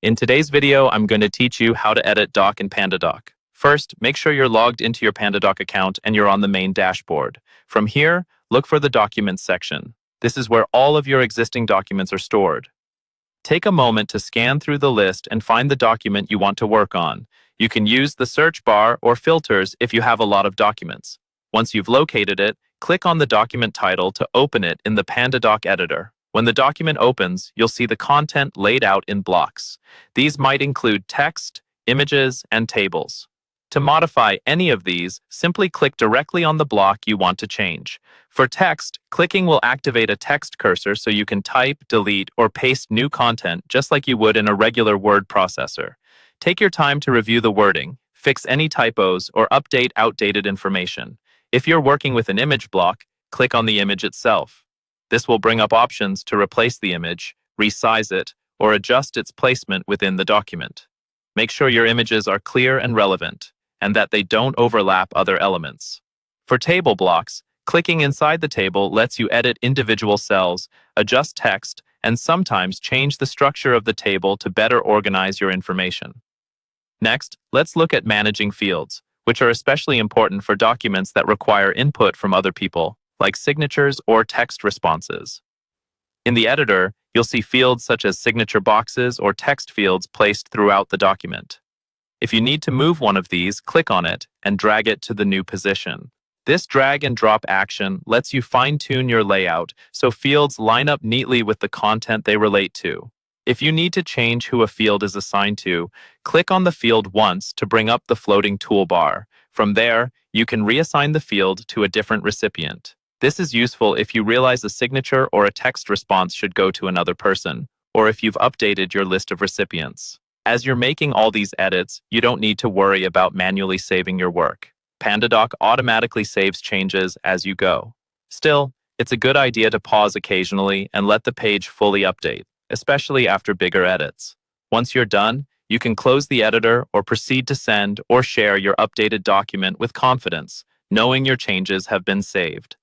In today's video, I'm going to teach you how to edit Doc in Pandadoc. First, make sure you're logged into your Pandadoc account and you're on the main dashboard. From here, look for the Documents section. This is where all of your existing documents are stored. Take a moment to scan through the list and find the document you want to work on. You can use the search bar or filters if you have a lot of documents. Once you've located it, click on the document title to open it in the Pandadoc editor. When the document opens, you'll see the content laid out in blocks. These might include text, images, and tables. To modify any of these, simply click directly on the block you want to change. For text, clicking will activate a text cursor so you can type, delete, or paste new content just like you would in a regular word processor. Take your time to review the wording, fix any typos, or update outdated information. If you're working with an image block, click on the image itself. This will bring up options to replace the image, resize it, or adjust its placement within the document. Make sure your images are clear and relevant, and that they don't overlap other elements. For table blocks, clicking inside the table lets you edit individual cells, adjust text, and sometimes change the structure of the table to better organize your information. Next, let's look at managing fields, which are especially important for documents that require input from other people, like signatures or text responses. In the editor, you'll see fields such as signature boxes or text fields placed throughout the document. If you need to move one of these, click on it and drag it to the new position. This drag and drop action lets you fine-tune your layout so fields line up neatly with the content they relate to. If you need to change who a field is assigned to, click on the field once to bring up the floating toolbar. From there, you can reassign the field to a different recipient. This is useful if you realize a signature or a text response should go to another person, or if you've updated your list of recipients. As you're making all these edits, you don't need to worry about manually saving your work. Pandadoc automatically saves changes as you go. Still, it's a good idea to pause occasionally and let the page fully update, especially after bigger edits. Once you're done, you can close the editor or proceed to send or share your updated document with confidence, knowing your changes have been saved.